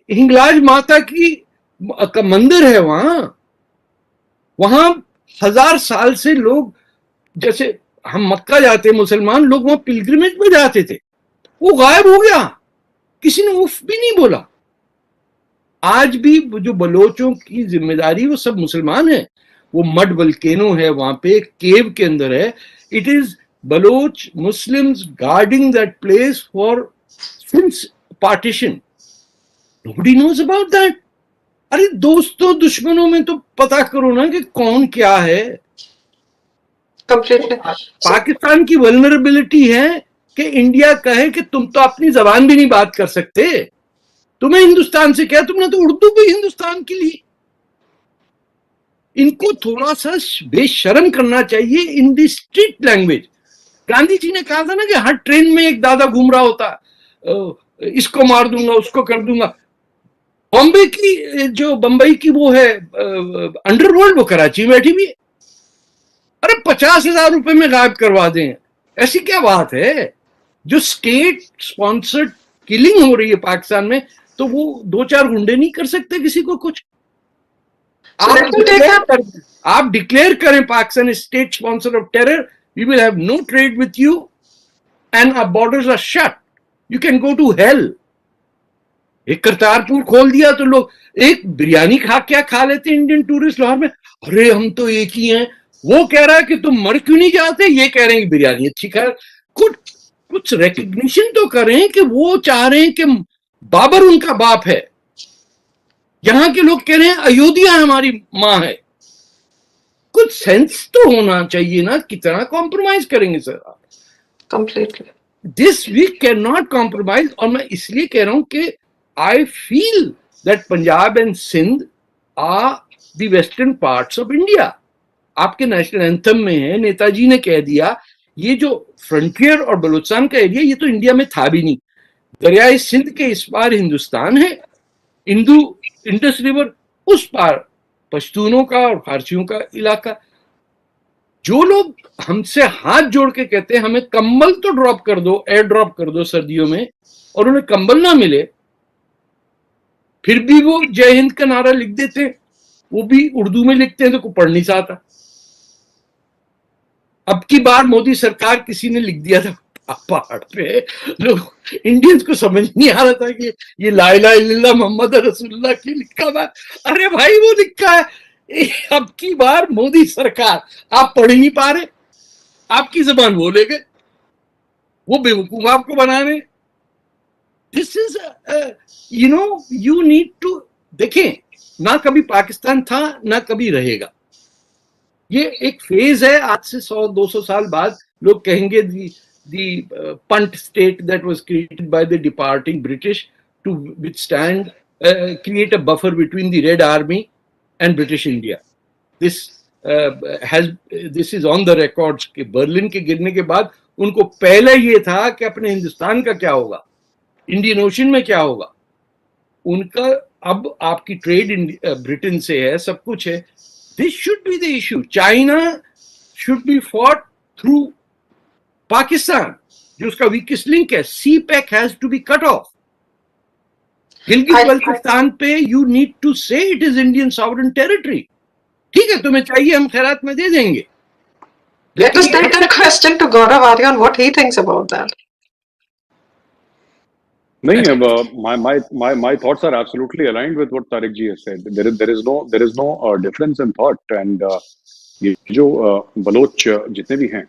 हिंगलाज माता की का मंदिर है वहां 1000 साल से लोग, जैसे हम मक्का जाते मुसलमान लोग वहां पिलग्रिमेज में जाते थे, वो गायब हो गया, किसी ने उफ भी नहीं बोला। आज भी जो बलोचों की जिम्मेदारी, वो सब मुसलमान है, वो मड वल्केनो है वहां पे, केव के अंदर है, it is Baloch Muslims guarding that place for since partition, nobody knows about that. अरे दोस्तों दुश्मनों में तो पता करो ना कि कौन क्या है। पाकिस्तान की वल्नरेबिलिटी है कि इंडिया कहे कि तुम तो अपनी जबान भी नहीं बात कर सकते, तुम्हें हिंदुस्तान से क्या, तुमने तो उर्दू भी हिंदुस्तान के लिए। इनको थोड़ा सा बेशर्म करना चाहिए इन the street language. Gandhi ji ने कहा था ना कि हर ट्रेन में एक दादा घूम रहा होता, इसको मार दूंगा उसको कर दूंगा। बॉम्बे की जो बंबई की वो है अंडरवर्ल्ड, वो कराची में बैठी भी है। अरे 50,000 रुपए में गायब करवा दें, ऐसी क्या बात है। जो स्टेट स्पॉन्सर्ड किलिंग हो रही है पाकिस्तान में, तो वो 2-4 गुंडे नहीं कर सकते किसी को कुछ। आप डिक्लेयर करें Pakistan state sponsor of terror, we will have no trade with you and our borders are shut, you can go to hell. एक करतारपुर खोल दिया तो लोग एक बिरयानी क्या खा लेते इंडियन टूरिस्ट लाहौर में, अरे हम तो एक ही हैं। वो कह रहा है कि तुम मर क्यों नहीं जाते, ये कह रहे हैं कि बिरयानी अच्छी खा। कुछ रिकग्निशन तो करें कि वो चाह रहे हैं कि बाबर उनका बाप है, यहां के लोग कह रहे हैं अयोध्या हमारी मां है। कुछ सेंस तो होना चाहिए ना, कितना कॉम्प्रोमाइज करेंगे सर आप? Completely this we can not compromise. और मैं इसलिए कह रहा हूं कि I feel that Punjab and Sindh are the western parts of India. आपके नेशनल एंथम में है, नेताजी ने कह दिया ये जो फ्रंटियर और बलूचिस्तान का एरिया, ये तो इंडिया में था भी नहीं। दरियाई सिंध के इस पार हिंदुस्तान है, इंडस रिवर उस पार पश्तूनों का और फारसियों का इलाका। जो लोग हमसे हाथ जोड़ के कहते हैं हमें कंबल तो ड्रॉप कर दो, एयर ड्रॉप कर दो सर्दियों में, और उन्हें कंबल ना मिले, फिर भी वो जय हिंद का नारा लिख देते हैं, वो भी उर्दू में लिखते हैं तो कोई पढ़ नहीं सकता। अब की बार मोदी सरकार किसी ने लिख दिया था पहाड़ पे, लोग इंडियंस को समझ नहीं आ रहा था कि ये ला इलाहा इल्लल्लाह मोहम्मद रसूलुल्लाह की लिखा हुआ। अरे भाई वो लिखा है, अब की बार मोदी सरकार, आप पढ़ ही नहीं पा रहे, आपकी जबान वो ले गए, वो बेवकूफ आपको बना रहे। This is you need to देखें, ना कभी पाकिस्तान था ना कभी रहेगा, ये एक फेज है। आज से 100-200 साल बाद लोग कहेंगे the punt state that was created by the departing British to withstand, create a buffer between the Red Army and British India. This is on the records कि बर्लिन के गिरने के बाद उनको पहले ये था कि अपने हिंदुस्तान का क्या होगा, इंडियन ओशन में क्या होगा उनका। अब आपकी ट्रेड ब्रिटेन से है, सब कुछ है। This should be the issue. China should be fought through Pakistan, जो उसका वीकेस्ट लिंक है। CPEC has to be cut off. Gilgit Baltistan पे you need to say it is Indian sovereign territory. ठीक है, तुम्हें चाहिए हम खैरात में दे देंगे। Let us take a question to Gaurav Arya on what he thinks about that. My thoughts are absolutely aligned with what Tariq ji has said. There is no difference in thought. And ये जो Bloch जितने भी हैं,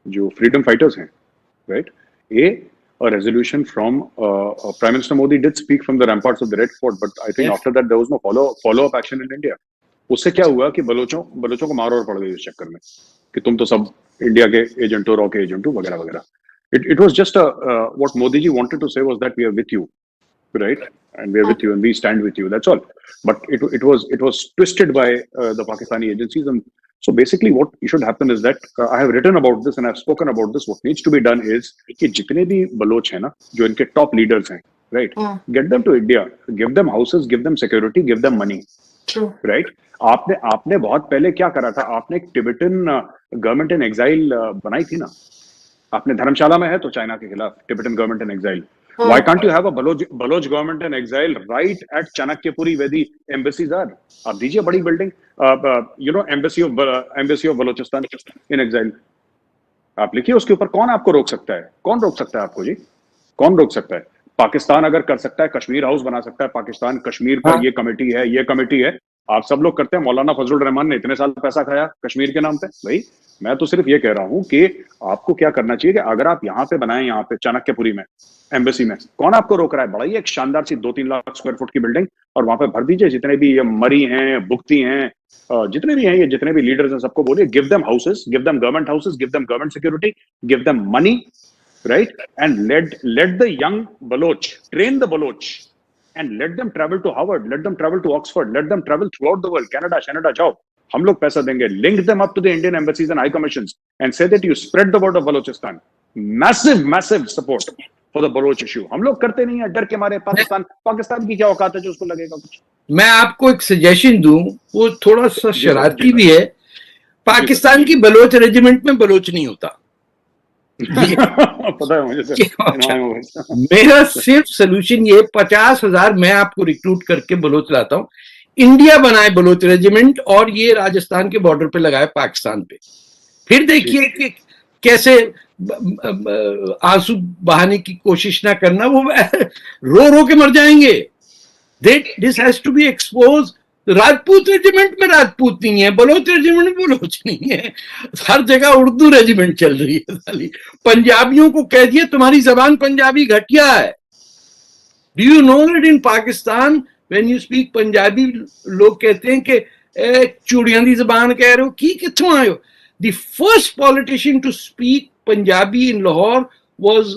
जो freedom fighters हैं, right? A resolution from Prime Minister Modi did speak from the ramparts of the Red Fort, but I think after that there was no follow-up action in India. उससे क्या हुआ कि बलोचों को मार और पड़ गई इस चक्कर में कि तुम तो सब इंडिया के एजेंट हो, रॉ के एजेंट हो, वगैरह वगैरह। It was just what Modi ji wanted to say was that we are with you, right? And we are with you and we stand with you. That's all. But it was twisted by the Pakistani agencies. And so basically what should happen is that I have written about this and I've spoken about this. What needs to be done is कि जितने भी Bloch हैं ना, जो इनके top leaders हैं, right? Get them to India, give them houses, give them security, give them money. True. Right? आपने बहुत पहले क्या करा था? आपने एक टिबेटन गवर्नमेंट इन एग्जाइल बनाई थी ना। आपने धर्मशाला में है तो चाइना के खिलाफ Tibetan government in exile, Why can't you have a Baloch government in exile right at Chanakyapuri where the embassies are? आप दीजिए बड़ी building, embassy of Balochistan in exile. आप लिखिए उसके ऊपर, कौन आपको रोक सकता है? कौन रोक सकता है आपको जी? कौन रोक सकता है? पाकिस्तान अगर कर सकता है, कश्मीर हाउस बना सकता है, पाकिस्तान कश्मीर का ये कमेटी है, आप सब लोग करते हैं। मौलाना फजलुर रहमान ने इतने साल पैसा खाया कश्मीर के नाम पे। भाई मैं तो सिर्फ ये कह रहा हूं कि आपको क्या करना चाहिए कि अगर आप यहाँ पे बनाएं, यहाँ पे चाणक्यपुरी में एम्बेसी में, कौन आपको रोक रहा है? बढ़ाइए एक शानदार सी 2-3 लाख स्क्वायर फुट की बिल्डिंग और वहां पे भर दीजिए जितने भी ये मरी हैं, भुगती हैं, जितने भी हैं, ये जितने भी लीडर्स हैं, सबको बोलिए give them houses, give them government houses, give them government security, give them money, right? And let the young Baloch train the Baloch and let them travel to Harvard, let them travel to Oxford, let them travel throughout the world, Canada, जाओ, हम लोग पैसा देंगे. Link them up to the Indian embassies and high commissions and say that you spread the word of Balochistan. Massive support for the Baloch issue. हम लोग करते नहीं है डर के मारे. पाकिस्तान की क्या औकात है जो उसको लगेगा कुछ? मैं आपको एक सजेशन दूं, वो थोड़ा सा शरारती भी है. पाकिस्तान की बलोच रेजिमेंट में बलोच नहीं होता. पता है मुझे सर. मेरा सिर्फ सोल्यूशन ये, 50,000 मैं आपको रिक्रूट करके बलोच लाता हूँ. इंडिया बनाए बलोच रेजिमेंट और ये राजस्थान के बॉर्डर पे लगाए पाकिस्तान पे. फिर देखिए कि कैसे आंसू बहाने की कोशिश ना करना, वो रो के मर जाएंगे. This has to be expose. Rajput regiment में राजपूत नहीं है, बलोच रेजिमेंट में बलोच नहीं है, हर जगह उर्दू रेजिमेंट चल रही है साली. पंजाबियों को कह दिया तुम्हारी जबान पंजाबी घटिया है. Do you know that in Pakistan when you speak Punjabi लोग कहते हैं कि चूड़ियां दी जबान कह रहे हो, की कित्थों आए हो. The first politician to speak Punjabi in Lahore was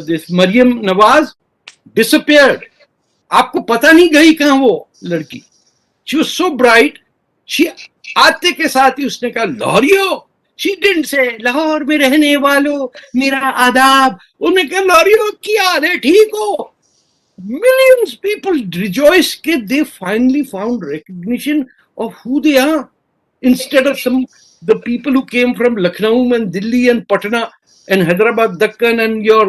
this Maryam Nawaz. Disappeared. आपको पता नहीं गई कहां वो लड़की. She was so bright. She आते के साथ ही उसने कहा लाहौरियो. She didn't say लाहौर में रहने वालों मेरा आदाब. उन्होंने कहा लाहौरियो क्या हाल है, ठीक हो. Millions people rejoice कि they finally found recognition of who they are instead of the people who came from Lucknow and Delhi and Patna and Hyderabad, Deccan and your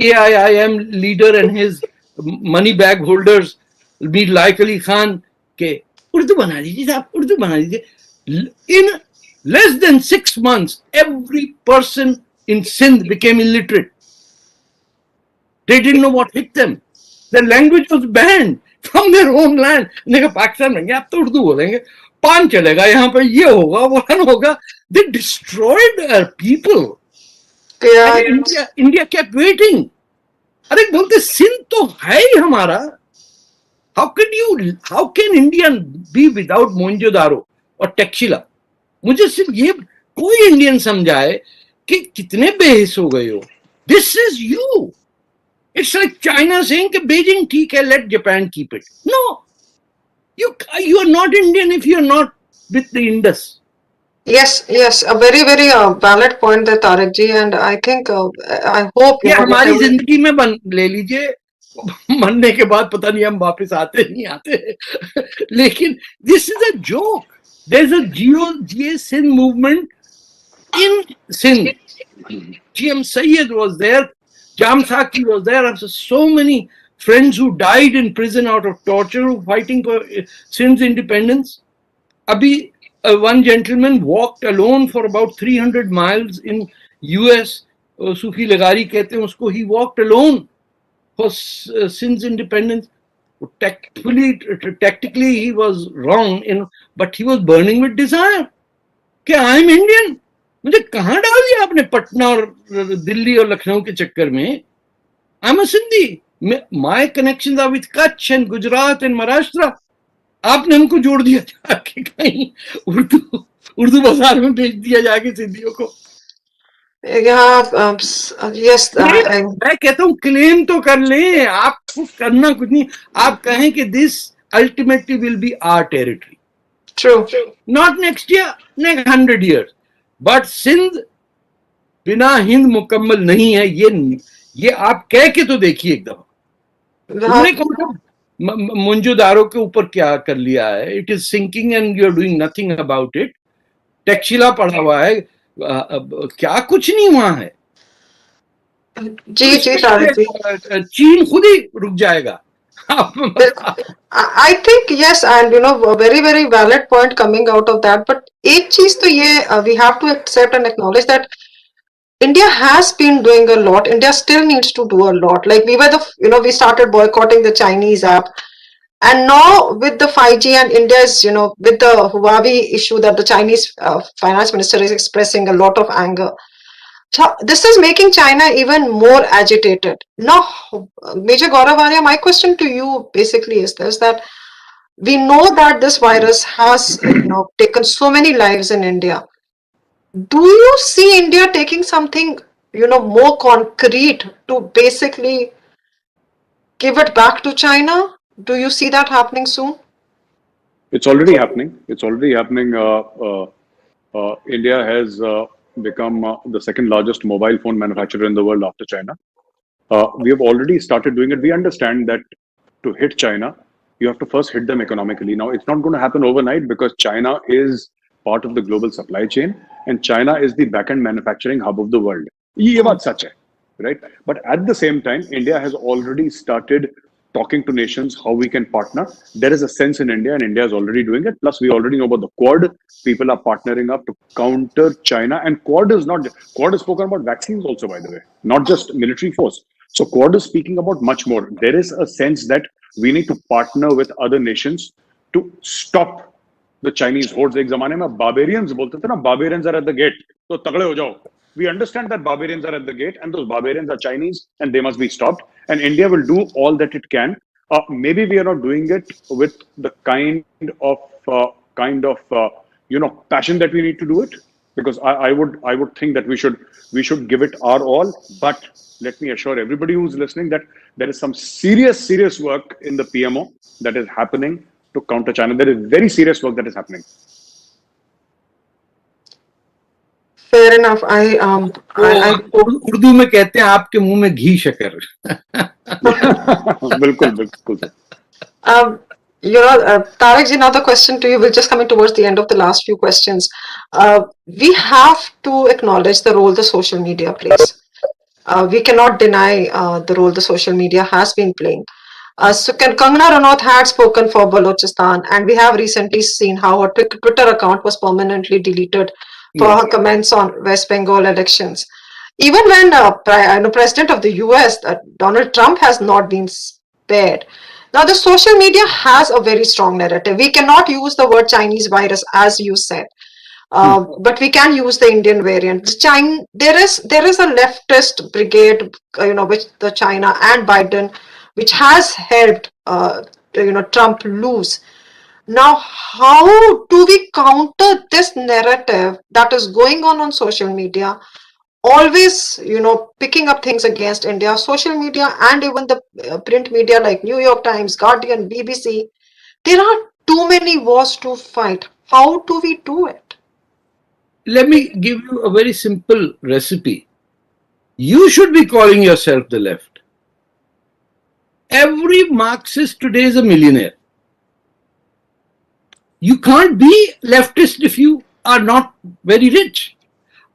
AIIM leader and his money bag holders, Mir Laik Ali Khan, के उर्दू बना दीजिए साहब, उर्दू बना दीजिए. In less than 6 months, every person in Sindh became illiterate. They didn't know what hit them. Their language was banned from their own land. देखो पाकिस्तान में आप तो उर्दू बोलेंगे, पान चलेगा यहाँ पे, ये होगा वो होगा. They destroyed our people. India kept waiting. अरे बोलते सिंध तो है ही हमारा. How can India be without Mohenjo-daro और टैक्शिला? मुझे सिर्फ ये कोई इंडियन समझाए कि कितने बेहिस हो गए हो. This is you. It's like China saying कि Beijing ठीक है, let Japan keep it. No, you are not Indian if you are not with the Indus. Yes, a very valid point there, Tariq ji, and I think I hope ये हमारी जिंदगी में ले लीजिए. मरने के बाद पता नहीं हम वापस आते नहीं आते. लेकिन this is a joke. There is a GOGA Sindh movement in Sindh. GM Sayyed was there, Jam Saki was there. So many friends who died in prison out of torture who fighting for Sindh's independence. Abhi one gentleman walked alone for about 300 miles in US. Sufi Lagari कहते हैं उसको. He walked alone for Sindh's independence. Tactically he was wrong, but he was burning with desire. कि I am Indian. मुझे कहाँ डाल दिया आपने पटना और दिल्ली और लखनऊ के चक्कर में. I am a Sindhi. My connections are with Kutch and Gujarat and Maharashtra. आपने हमको जोड़ दिया जाके कहीं उर्दू बाजार में भेज दिया जाके सिंधियों को. yes, मैं कहता हूँ क्लेम तो कर ले, आपको करना कुछ नहीं. आप कहें कि this ultimately will be our territory. true. Not next year, next 100 years. But Sindh बिना हिंद मुकम्मल नहीं है. ये आप कह के तो देखिए एक दफा. तुमने मोहनजोदारो के ऊपर क्या कर लिया है. It is sinking and you are doing nothing about it. Taxila पड़ा हुआ है, क्या कुछ नहीं वहां है. जी जी तारिक जी, चीन खुद ही रुक जाएगा. I think yes, and a very very valid point coming out of that. But एक चीज तो ये we have to accept and acknowledge that India has been doing a lot. India still needs to do a lot. Like we were we started boycotting the Chinese app, and now with the 5G and India's, with the Huawei issue that the Chinese finance minister is expressing a lot of anger. So this is making China even more agitated. Now, Major Gaurav Arya, my question to you basically is this: that we know that this virus has, taken so many lives in India. Do you see India taking something, more concrete to basically give it back to China? Do you see that happening soon? It's already happening. It's already happening. India has become the second largest mobile phone manufacturer in the world after China. We have already started doing it. We understand that to hit China, you have to first hit them economically. Now, it's not going to happen overnight because China is part of the global supply chain and China is the back-end manufacturing hub of the world. ये बात सच है, right? But at the same time, India has already started talking to nations how we can partner. There is a sense in India and India is already doing it. Plus, we already know about the Quad. People are partnering up to counter China. And Quad is spoken about vaccines also, by the way, not just military force. So Quad is speaking about much more. There is a sense that we need to partner with other nations to stop the Chinese hordes. एक जमाने में barbarians बोलते थे ना, barbarians are at the gate. तो तगड़े हो जाओ. We understand that barbarians are at the gate and those barbarians are Chinese and they must be stopped. And India will do all that it can. Maybe we are not doing it with the kind of passion that we need to do it. Because I would think that we should give it our all. But let me assure everybody who's listening that there is some serious work in the PMO that is happening to counter China. There is very serious work that is happening. Fair enough. Urdu में कहते हैं आपके मुंह में घी शक्कर. बिल्कुल. Tariq ji, another question to you. We're just coming towards the end of the last few questions. We have to acknowledge the role the social media plays. We cannot deny the role the social media has been playing. So Kangana Ranaut had spoken for Balochistan, and we have recently seen how her Twitter account was permanently deleted for her comments on West Bengal elections. Even when President of the US, Donald Trump, has not been spared. Now, the social media has a very strong narrative. We cannot use the word Chinese virus, as you said, but we can use the Indian variant. There is a leftist brigade, which the China and Biden, which has helped, Trump lose. Now, how do we counter this narrative that is going on social media? Always, picking up things against India, social media, and even the print media like New York Times, Guardian, BBC. There are too many wars to fight. How do we do it? Let me give you a very simple recipe. You should be calling yourself the left. Every Marxist today is a millionaire. You can't be leftist if you are not very rich.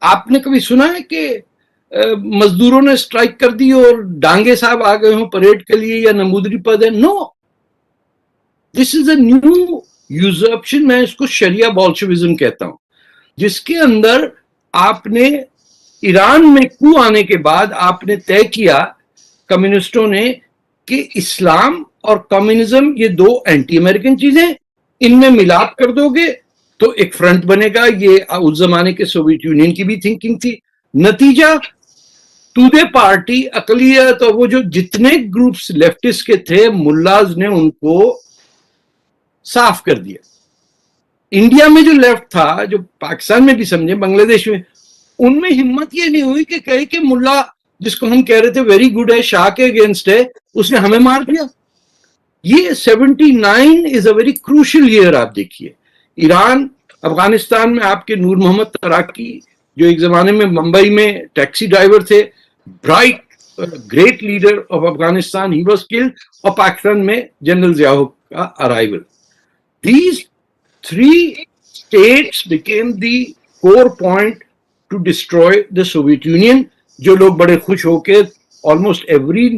आपने कभी सुना है कि मजदूरों ने strike कर दी और डांगे साहब आ गए हों परेड के लिए या नमूदरी पद है? No, this is a new usurpation. मैं इसको शरिया बोल्शेविज्म कहता हूं, जिसके अंदर आपने ईरान में कू आने के बाद आपने तय किया कम्युनिस्टों ने कि इस्लाम और कम्युनिज्म ये दो एंटी अमेरिकन चीजें, इनमें मिलाप कर दोगे तो एक फ्रंट बनेगा. ये उस जमाने के सोवियत यूनियन की भी थिंकिंग थी. नतीजा तूदे पार्टी, अकलियत और वो जो जितने ग्रुप्स लेफ्टिस्ट के थे, मुल्लाज ने उनको साफ कर दिया. इंडिया में जो लेफ्ट था, जो पाकिस्तान में भी समझे, बांग्लादेश में, उनमें हिम्मत ये नहीं हुई कि कहे कि मुल्ला जिसको हम कह रहे थे वेरी गुड है, शाह के अगेंस्ट है, उसने हमें मार दिया. ये 79 is a very crucial year. आप देखिए ईरान, अफगानिस्तान में आपके नूर मोहम्मद तराकी जो एक जमाने में मुंबई में टैक्सी ड्राइवर थे, bright great leader of Afghanistan, he was killed. और पाकिस्तान में जनरल जियाउल का arrival. These 3 states became the core point to destroy the Soviet Union. जो लोग बड़े खुश होके, almost every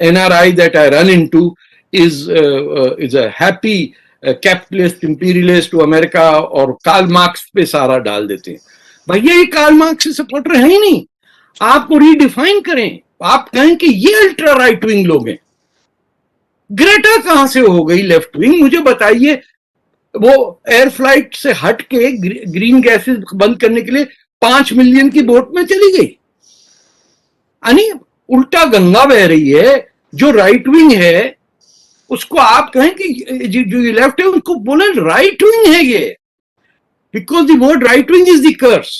NRI that I run into is a happy capitalist imperialist America और Karl Marx पे सारा डाल देते हैं। भैया ये कार्ल मार्क्स से सपोर्टर है ही नहीं, आपको रीडिफाइन करें, आप कहें कि ये अल्ट्रा राइट विंग लोग हैं। ग्रेटा कहां से हो गई लेफ्ट विंग, मुझे बताइए। वो एयर फ्लाइट से हट के ग्रीन गैसेस बंद करने के लिए 5 मिलियन की बोट में चली गई। यानी उल्टा गंगा बह रही है। जो राइट विंग है उसको आप कहें कि जो लेफ्ट है उनको बोले राइट विंग है ये, because the word right wing is the curse.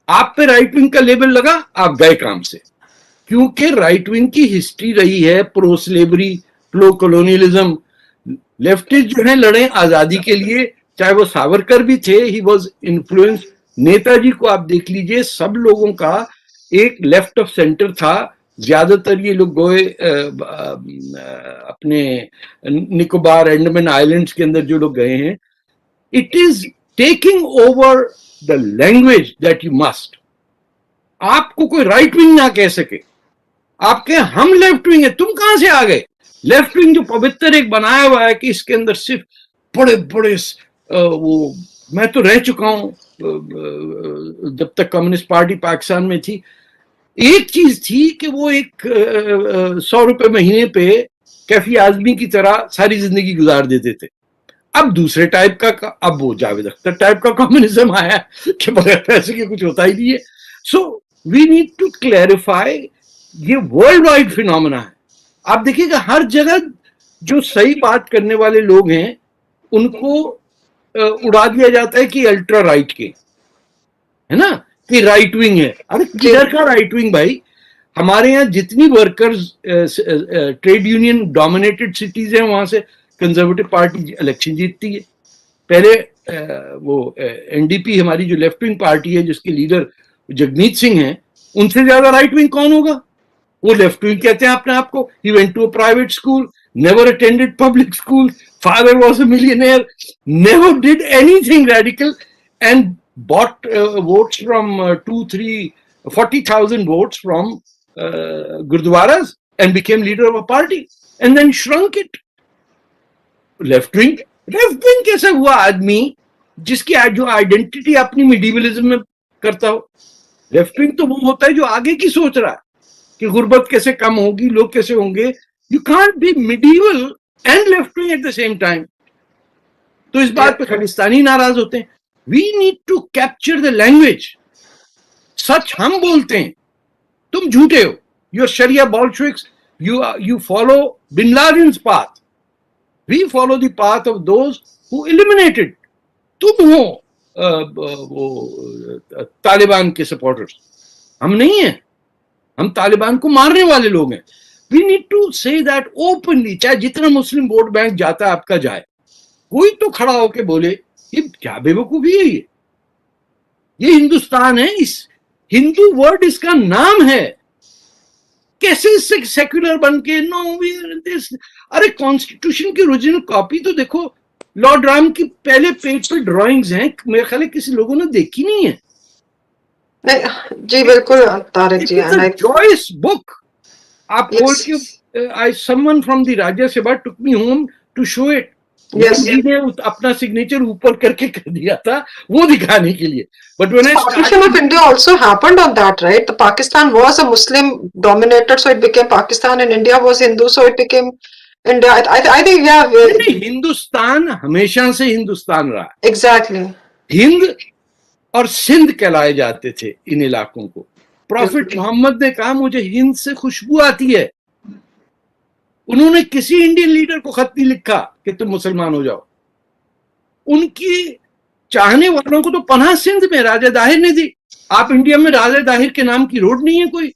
आप पे राइट विंग का लेबल लगा, आप गए काम से। क्योंकि राइट विंग की हिस्ट्री रही है pro slavery, pro colonialism. Leftist जो है लड़े आजादी के लिए, चाहे वो सावरकर भी थे, ही वॉज इन्फ्लुएंस। नेताजी को आप देख लीजिए, सब लोगों का एक लेफ्ट ऑफ सेंटर था। ज्यादातर ये लोग गोए अपने निकोबार अंडमान आइलैंड्स के अंदर जो लोग गए हैं, it is taking over the language that you must. आपको कोई राइट विंग ना कह सके, आप कहे हम लेफ्ट विंग है, तुम कहां से आ गए? लेफ्ट विंग जो पवित्र एक बनाया हुआ है कि इसके अंदर सिर्फ बड़े बड़े वो, मैं तो रह चुका हूं जब तक कम्युनिस्ट पार्टी पाकिस्तान में थी। एक चीज थी कि वो एक 100 रुपए महीने पे कैफी आजमी की तरह सारी जिंदगी गुजार देते थे। अब दूसरे टाइप का, अब वो जावेद अख्तर टाइप का कम्युनिज्म आया कि बगैर पैसे के कुछ होता ही नहीं है। So we need to clarify, ये वर्ल्ड वाइड फिनोमेना है। आप देखिएगा हर जगह जो सही बात करने वाले लोग हैं उनको उड़ा दिया जाता है कि अल्ट्रा राइट के, है ना, कि राइट विंग है। अरे किधर का राइट विंग भाई? हमारे यहाँ जितनी workers trade union dominated cities हैं, वहां से कंजर्वेटिव पार्टी इलेक्शन जीतती है। पहले वो NDP हमारी जो लेफ्ट विंग पार्टी है जिसके लीडर जगमीत सिंह हैं, उनसे ज्यादा राइट विंग कौन होगा? वो लेफ्ट विंग कहते हैं अपने आप को। He went to a private school, never attended public school, father was a millionaire, never did anything radical and bought votes from 40,000 votes from Gurdwaras and became leader of a party and then shrunk it. Left wing कैसा हुआ आदमी जिसकी जो identity अपनी मिडिवलिज्म में करता हो? Left wing तो वो होता है जो आगे की सोच रहा है कि गुर्बत कैसे कम होगी, लोग कैसे होंगे। You can't be medieval and left wing at the same time. तो इस बात पे खालिस्तानी नाराज होते हैं। We need to capture the language. सच हम बोलते हैं, तुम झूठे हो। You're Sharia Bolsheviks. You follow Bin Laden's path. We follow the path of those who eliminated. तुम हो वो तालिबान के सपोर्टर्स, हम नहीं हैं। हम तालिबान को मारने वाले लोग हैं। We need to say that openly. चाहे जितना मुस्लिम वोट बैंक जाता है आपका जाए, कोई तो खड़ा होके बोले ये क्या बेवकूफी है, ये हिंदुस्तान है, इस हिंदू वर्ड इसका नाम है। कैसे इससे सेक्युलर बन के नो दिस? अरे कॉन्स्टिट्यूशन की ओरिजिनल कॉपी तो देखो, लॉर्ड राम की पहले पेज पे ड्राइंग्स हैं, मेरे ख्याल है किसी लोगों ने देखी नहीं है। नहीं जी, बिल्कुल तारिक जी, चॉइस बुक आप खोल के, I someone from the Rajya Sabha took me home to show it. Yes. ने अपना सिग्नेचर ऊपर करके कर दिया था वो दिखाने के लिए। But when partition of India also happened on that, right? The Pakistan was a Muslim dominated, so it became Pakistan, and India was Hindu, so it became India. I think Hindustan हमेशा से हिंदुस्तान रहा। Exactly. हिंद और सिंध कहलाए जाते थे इन इलाकों को। Profit Mohammad ने कहा मुझे हिंद से खुशबू आती है। उन्होंने किसी इंडियन लीडर को खत नहीं लिखा कि तुम मुसलमान हो जाओ। उनकी चाहने वालों को तो पनाह सिंध में राजा दाहिर ने दी। आप इंडिया में राजा दाहिर के नाम की रोड नहीं है कोई।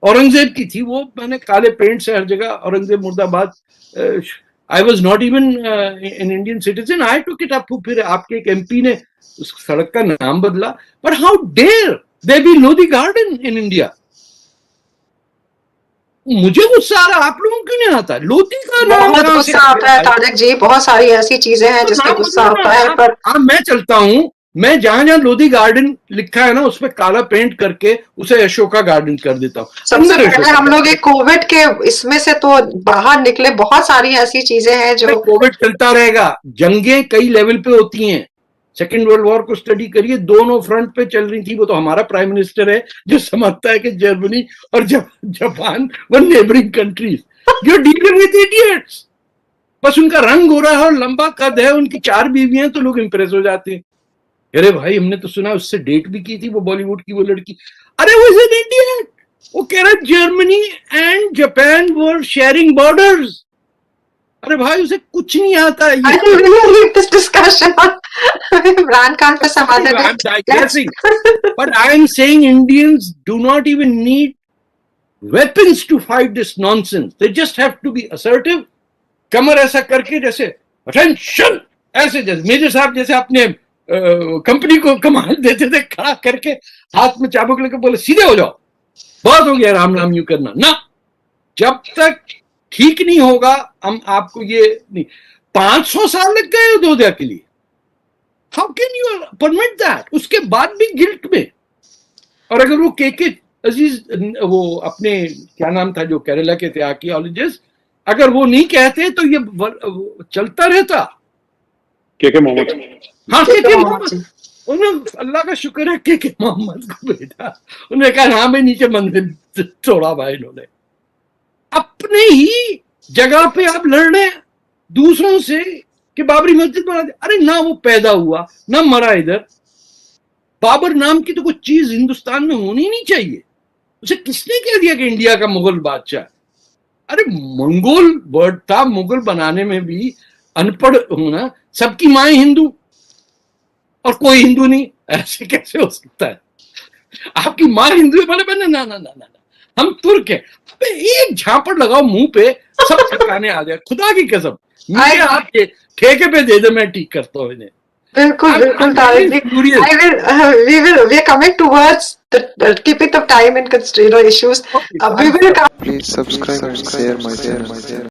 औरंगजेब की थी वो, मैंने काले पेंट से हर जगह औरंगजेब मुर्दाबाद। I was not even an Indian citizen, I took it up. फिर आपके एक MP ने उस सड़क का नाम बदला। But how dare they be Lodhi Garden in India? मुझे गुस्सा आ रहा, आप लोगों क्यों नहीं आता? लोधी का नाम बहुत गुस्सा आता है तारिक जी, बहुत सारी ऐसी चीजें हैं जिसमें गुस्सा आता है। पर मैं चलता हूँ मैं जहां जहां लोधी गार्डन लिखा है ना उस पर काला पेंट करके उसे अशोका गार्डन कर देता हूँ। सबसे अंदर पहले अशोका हम लोग एक कोविड के इसमें से तो बाहर निकले, बहुत सारी ऐसी चीजें हैं जो कोविड चलता रहेगा, जंगें कई लेवल पे होती हैं। सेकेंड वर्ल्ड वॉर को स्टडी करिए, दोनों फ्रंट पे चल रही थी। वो तो हमारा प्राइम मिनिस्टर है जो समझता है कि जर्मनी और जापान व neighbouring countries, you dealing with idiots. बस उनका रंग गोरा है और लंबा कद है, उनकी 4 बीवियां, तो लोग इंप्रेस हो जाते हैं। अरे भाई हमने तो सुना उससे डेट भी की थी वो बॉलीवुड की वो लड़की। अरे वो इज एन इडियट। वो कह रहा Germany and Japan were sharing borders. अरे भाई उसे कुछ नहीं आता है। I don't really leave this discussion on Imran Khan for some other day. I'm digressing. But I am saying Indians do not even need weapons to fight this nonsense. They just have to be assertive. कमर ऐसा करके जैसे attention, ऐसे जैसे major साहब जैसे अपने company को command देते थे, खड़ा करके हाथ में चाबुक लेकर बोले सीधे हो जाओ, बहुत हो गया राम नाम यूं करना ना। जब तक ठीक नहीं होगा हम आपको ये नहीं। 500 साल लग गए अयोध्या के लिए। How can you permit that? उसके बाद भी गिल्ट में। और अगर वो के अजीज वो अपने क्या नाम था जो केरला के थे आर्कियोलॉजिस्ट, अगर वो नहीं कहते तो ये चलता रहता। के मोहम्मद, हाँ के मोहम्मद, उन्होंने अल्लाह का शुक्र है के मोहम्मद को भेजा। उन्होंने कहा हाँ भाई नीचे मंदिर तोड़ा भाई इन्होंने। अपने ही जगह पे आप लड़ रहे हैं दूसरों से कि बाबरी मस्जिद बना दे। अरे ना वो पैदा हुआ ना मरा इधर। बाबर नाम की तो कोई चीज हिंदुस्तान में होनी नहीं चाहिए। उसे किसने कह दिया कि इंडिया का मुगल बादशाह? अरे मंगोल वर्ड था, मुगल बनाने में भी अनपढ़ होना। सबकी माँ हिंदू और कोई हिंदू नहीं, ऐसे कैसे हो सकता है? आपकी माँ हिंदू है बोले बने ना ना ना ना हम तुर्क है। अबे एक झापड़ लगाओ मुंह पे, सब ठिकाने आ जाए। खुदा की कसम मेरे हाथ के ठेके पे दे दे, मैं ठीक करता हूँ इन्हें। बिल्कुल बिल्कुल तारिक जी, we are coming towards the keeping the time in issues. We will Please subscribe and share my channel.